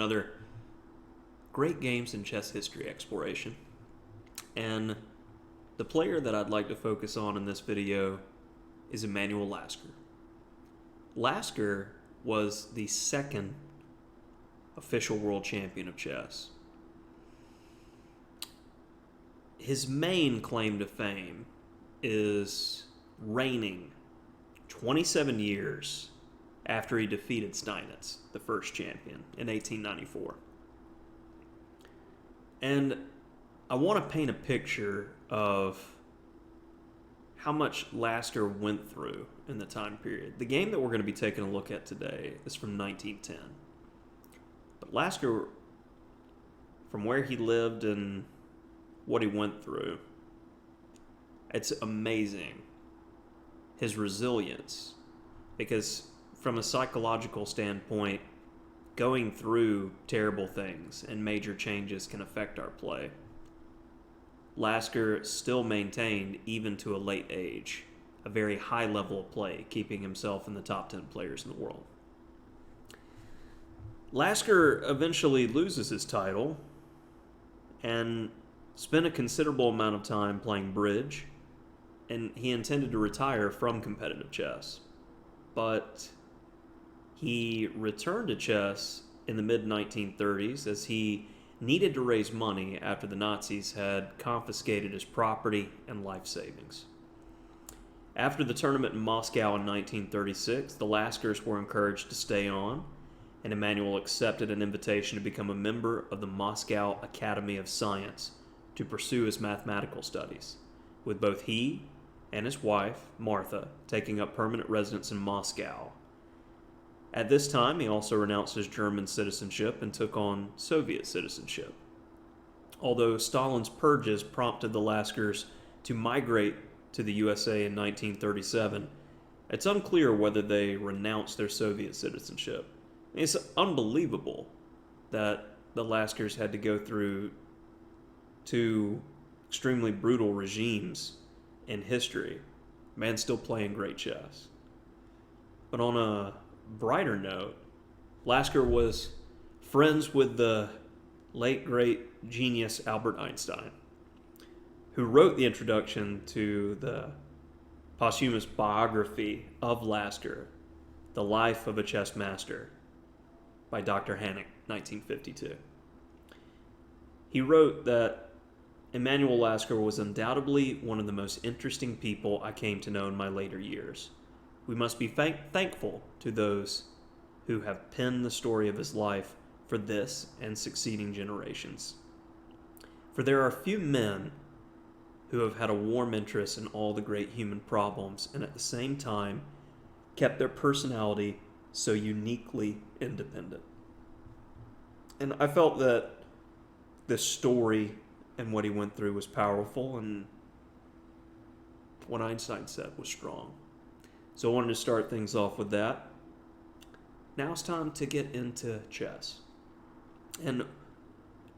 another great games in chess history exploration. And the player that I'd like to focus on in this video is Emanuel Lasker. Lasker was the second official world champion of chess. His main claim to fame is reigning 27 years after he defeated Steinitz, the first champion, in 1894. And I want to paint a picture of how much Lasker went through in the time period. The game that we're going to be taking a look at today is from 1910. But Lasker, from where he lived and what he went through, it's amazing, his resilience. Because from a psychological standpoint, going through terrible things and major changes can affect our play. Lasker still maintained, even to a late age, a very high level of play, keeping himself in the top 10 players in the world. Lasker eventually loses his title and spent a considerable amount of time playing bridge, and he intended to retire from competitive chess. But he returned to chess in the mid-1930s as he needed to raise money after the Nazis had confiscated his property and life savings. After the tournament in Moscow in 1936, the Laskers were encouraged to stay on, and Emanuel accepted an invitation to become a member of the Moscow Academy of Science to pursue his mathematical studies, with both he and his wife, Martha, taking up permanent residence in Moscow. At this time, he also renounced his German citizenship and took on Soviet citizenship. Although Stalin's purges prompted the Laskers to migrate to the USA in 1937, it's unclear whether they renounced their Soviet citizenship. It's unbelievable that the Laskers had to go through two extremely brutal regimes in history. Man still playing great chess. But on a brighter note, Lasker was friends with the late great genius Albert Einstein, who wrote the introduction to the posthumous biography of Lasker, The Life of a Chess Master, by Dr. Hannock, 1952. He wrote that Emanuel Lasker was undoubtedly one of the most interesting people I came to know in my later years. We must be thankful to those who have penned the story of his life for this and succeeding generations. For there are few men who have had a warm interest in all the great human problems and at the same time kept their personality so uniquely independent. And I felt that this story and what he went through was powerful, and what Einstein said was strong. So I wanted to start things off with that. Now it's time to get into chess. And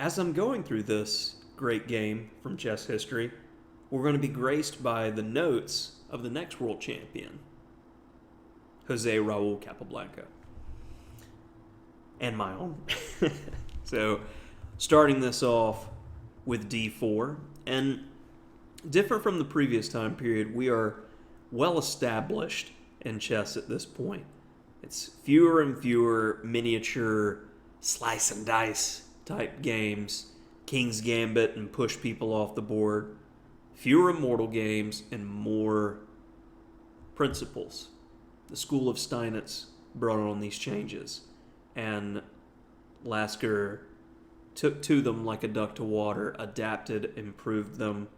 as I'm going through this great game from chess history, we're going to be graced by the notes of the next world champion, Jose Raul Capablanca, and my own. So starting this off with d4, and different from the previous time period, we are well established in chess at this point. It's fewer and fewer miniature slice and dice type games, King's Gambit and push people off the board, fewer immortal games and more principles. The school of Steinitz brought on these changes, and Lasker took to them like a duck to water, adapted, improved them,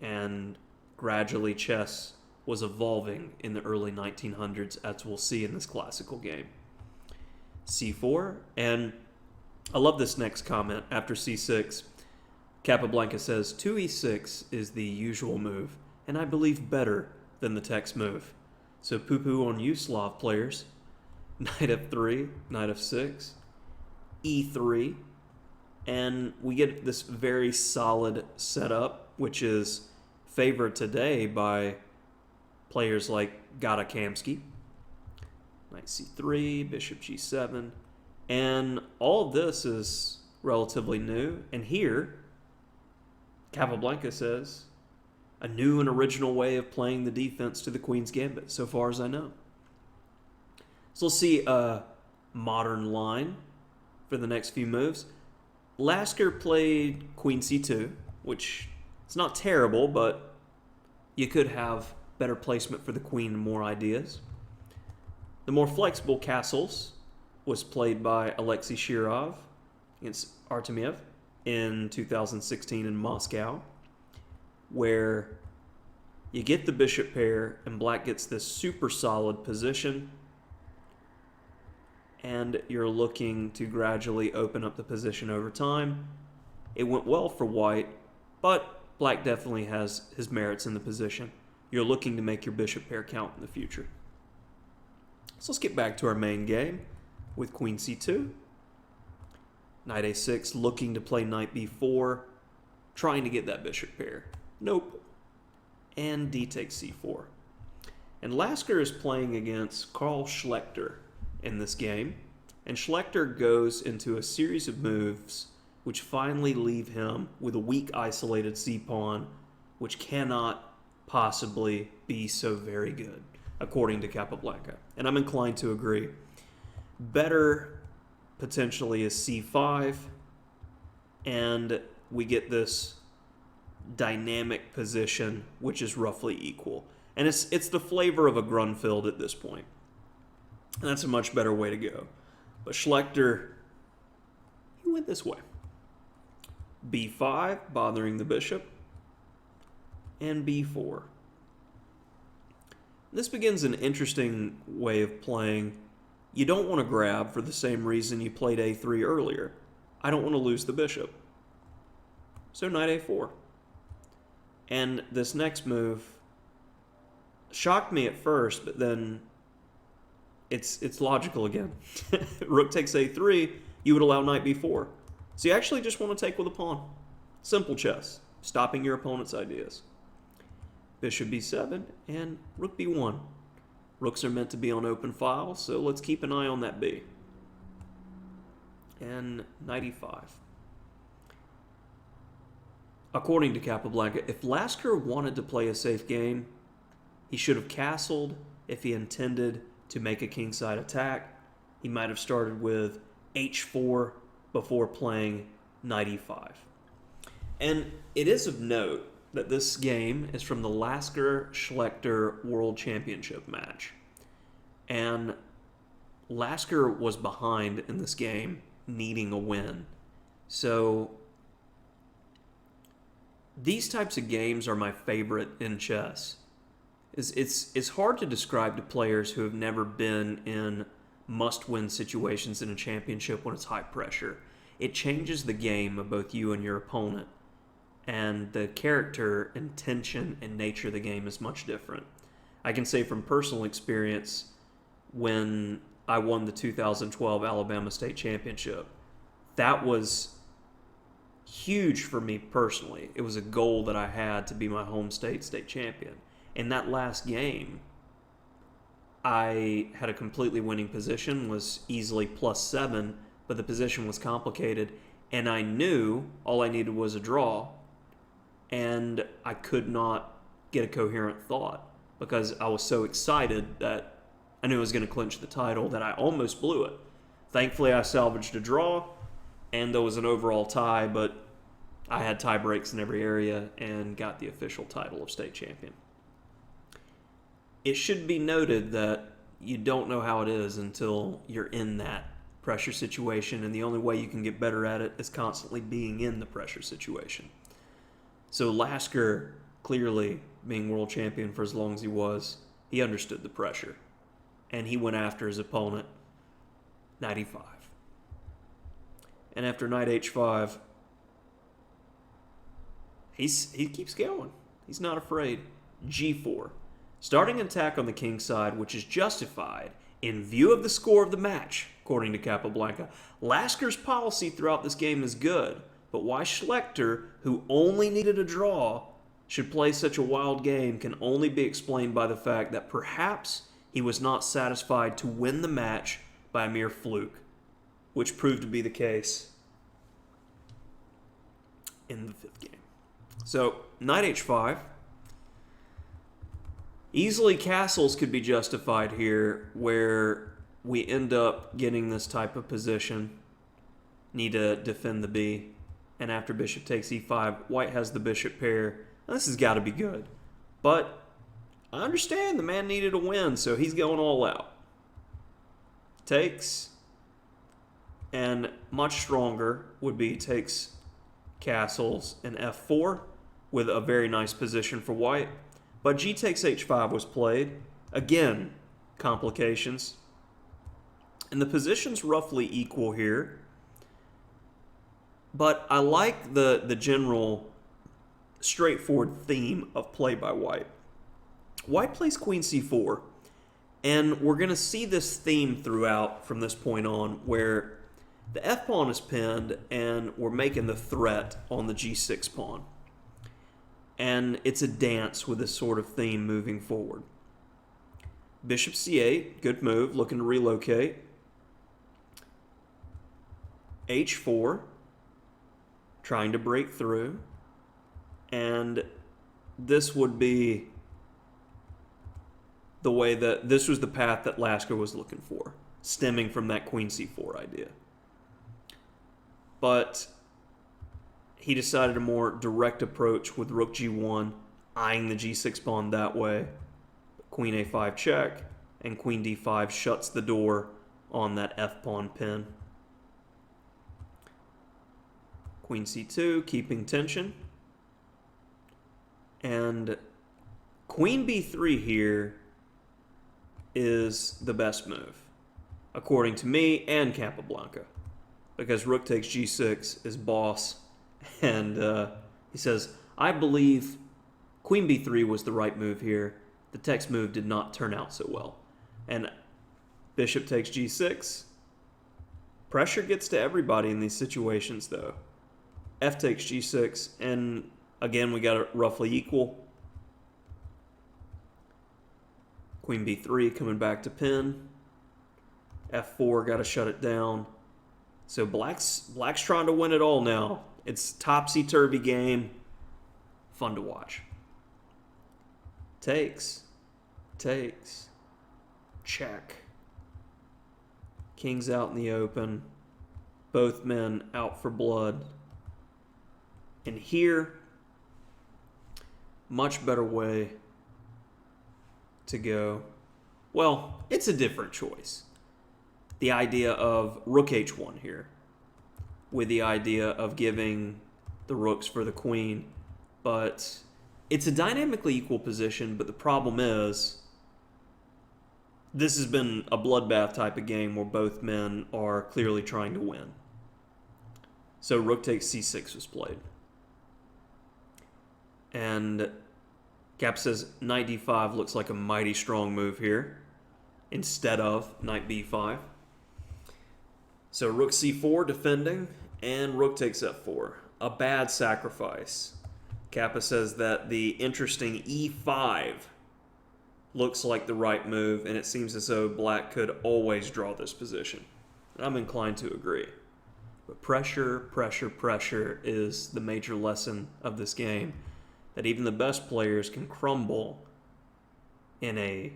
and gradually chess was evolving in the early 1900s, as we'll see in this classical game. c4, and I love this next comment. After c6, Capablanca says, 2e6 is the usual move, and I believe better than the text move. So poo-poo on you, Slav players. Knight f3, knight f6, e3, and we get this very solid setup, which is favored today by players like Gada Kamsky. Knight c3, bishop g7, And all of this is relatively new. And here, Capablanca says, a new and original way of playing the defense to the Queen's Gambit, so far as I know. So let's see a modern line for the next few moves. Lasker played Queen C2, which it's not terrible, but you could have better placement for the queen and more ideas. The more flexible castles was played by Alexei Shirov against Artemiev in 2016 in Moscow, where you get the bishop pair and black gets this super solid position, and you're looking to gradually open up the position over time. It went well for white, but black definitely has his merits in the position. You're looking to make your bishop pair count in the future. So let's get back to our main game with Queen C2. Knight A6, looking to play Knight B4, trying to get that bishop pair. Nope. And D takes C4. And Lasker is playing against Karl Schlechter in this game. And Schlechter goes into a series of moves which finally leave him with a weak isolated C-pawn, which cannot possibly be so very good, according to Capablanca. And I'm inclined to agree. Better potentially is C5, and we get this dynamic position which is roughly equal. And it's the flavor of a Grunfeld at this point. And that's a much better way to go. But Schlechter, he went this way. B5, bothering the bishop, and B4. This begins an interesting way of playing. You don't want to grab for the same reason you played A3 earlier. I don't want to lose the bishop. So Knight A4. And this next move shocked me at first, but then it's logical again. Rook takes A3, you would allow Knight B4. So you actually just want to take with a pawn. Simple chess, stopping your opponent's ideas. Bishop B7 and Rook B1. Rooks are meant to be on open files, so let's keep an eye on that B. And Knight E5. According to Capablanca, if Lasker wanted to play a safe game, he should have castled. If he intended to make a kingside attack, he might have started with H4 before playing Knight E5. And it is of note that this game is from the Lasker-Schlechter World Championship match. And Lasker was behind in this game, needing a win. So these types of games are my favorite in chess. It's hard to describe to players who have never been in must-win situations in a championship when it's high pressure. It changes the game of both you and your opponent, and the character and tension and nature of the game is much different. I can say from personal experience, when I won the 2012 Alabama State Championship, that was huge for me personally. It was a goal that I had to be my home state champion. In that last game, I had a completely winning position, was easily +7, but the position was complicated, and I knew all I needed was a draw, and I could not get a coherent thought because I was so excited that I knew I was going to clinch the title that I almost blew it. Thankfully, I salvaged a draw, and there was an overall tie, but I had tie breaks in every area and got the official title of state champion. It should be noted that you don't know how it is until you're in that pressure situation, and the only way you can get better at it is constantly being in the pressure situation. So Lasker, clearly being world champion for as long as he was, he understood the pressure, and he went after his opponent, Knight E5. And after Knight H5, he keeps going. He's not afraid. G4. Starting an attack on the king's side, which is justified in view of the score of the match, according to Capablanca. Lasker's policy throughout this game is good, but why Schlechter, who only needed a draw, should play such a wild game can only be explained by the fact that perhaps he was not satisfied to win the match by a mere fluke. which proved to be the case in the 5th game. So, knight h5. Easily castles could be justified here, where we end up getting this type of position. Need to defend the b. And after bishop takes e5, white has the bishop pair. Now, this has got to be good. But I understand the man needed a win, so he's going all out. Takes. And much stronger would be takes castles and f4 with a very nice position for white. But g takes h5 was played. Again, complications. And the position's roughly equal here. But I like the general straightforward theme of play by white. White plays queen c4. And we're going to see this theme throughout from this point on, where the f-pawn is pinned and we're making the threat on the g6 pawn. And it's a dance with this sort of theme moving forward. Bishop c8, good move, looking to relocate. h4, trying to break through. And this would be the way that this was the path that Lasker was looking for, stemming from that queen c4 idea. But he decided a more direct approach with rook g1, eyeing the g6 pawn that way. Queen a5 check, and queen d5 shuts the door on that f-pawn pin. Queen c2, keeping tension. And queen b3 here is the best move, according to me and Capablanca, because rook takes g6 is boss, and he says, I believe queen b3 was the right move here. The text move did not turn out so well. And bishop takes g6. Pressure gets to everybody in these situations, though. F takes g6, and again, we got it roughly equal. Queen b3 coming back to pin. f4, got to shut it down. So black's trying to win it all now. It's topsy-turvy game. Fun to watch. Takes. Check. King's out in the open. Both men out for blood. And here, much better way to go. Well, it's a different choice. The idea of rook h1 here, with the idea of giving the rooks for the queen. But it's a dynamically equal position, but the problem is this has been a bloodbath type of game where both men are clearly trying to win. So rook takes c6 was played. And Cap says knight d5 looks like a mighty strong move here instead of knight b5. So rook c4 defending, and rook takes f4. A bad sacrifice. Kappa says that the interesting e5 looks like the right move, and it seems as though black could always draw this position. And I'm inclined to agree. But pressure is the major lesson of this game. That even the best players can crumble in a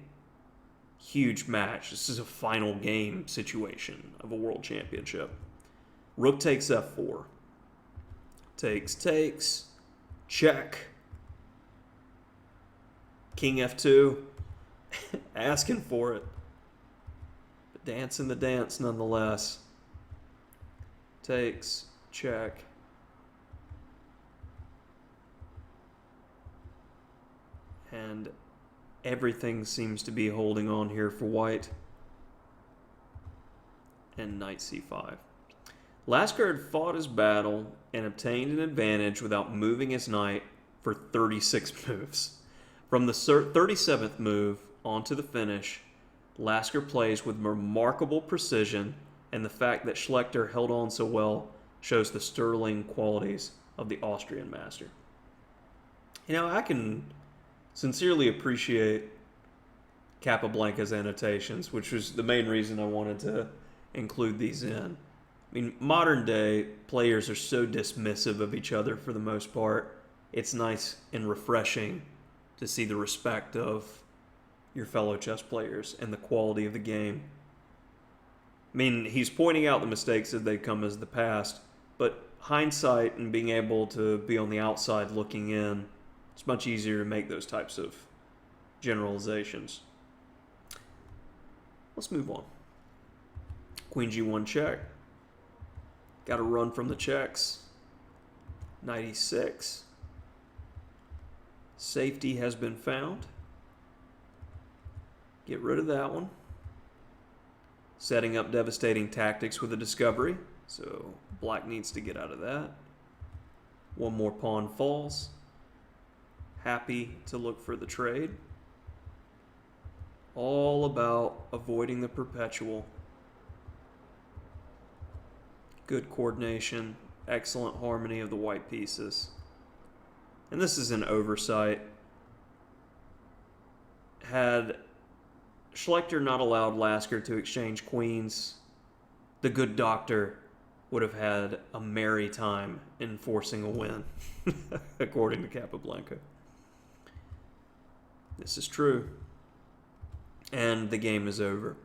huge match. This is a final game situation of a world championship. Rook takes f4. Takes. Check. King f2. Asking for it. But dancing the dance nonetheless. Takes. Check. And everything seems to be holding on here for white. And knight c5. Lasker had fought his battle and obtained an advantage without moving his knight for 36 moves. From the 37th move on to the finish, Lasker plays with remarkable precision, and the fact that Schlechter held on so well shows the sterling qualities of the Austrian master. You know, I can sincerely appreciate Capablanca's annotations, which was the main reason I wanted to include these in. I mean, modern day players are so dismissive of each other for the most part. It's nice and refreshing to see the respect of your fellow chess players and the quality of the game. I mean, he's pointing out the mistakes as they come as the past, but hindsight and being able to be on the outside looking in, it's much easier to make those types of generalizations. Let's move on. Queen g1 check. Got to run from the checks. Knight e6. Safety has been found. Get rid of that one. Setting up devastating tactics with a discovery. So black needs to get out of that. One more pawn falls. Happy to look for the trade. All about avoiding the perpetual. Good coordination, excellent harmony of the white pieces. And this is an oversight. Had Schlechter not allowed Lasker to exchange queens, the good doctor would have had a merry time enforcing a win, according to Capablanca. This is true. And the game is over.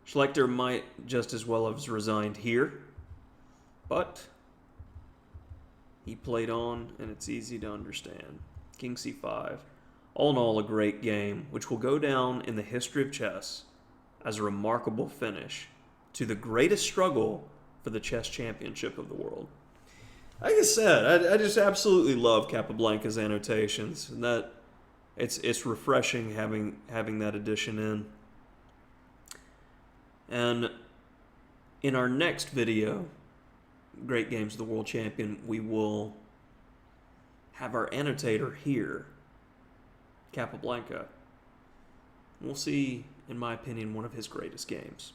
Schlechter might just as well have resigned here, but he played on, and it's easy to understand. King c5. All in all, a great game, which will go down in the history of chess as a remarkable finish to the greatest struggle for the chess championship of the world. Like I said, I just absolutely love Capablanca's annotations, and that it's refreshing having that addition in. And in our next video, Great Games of the World Champion, we will have our annotator here, Capablanca. We'll see, in my opinion, one of his greatest games.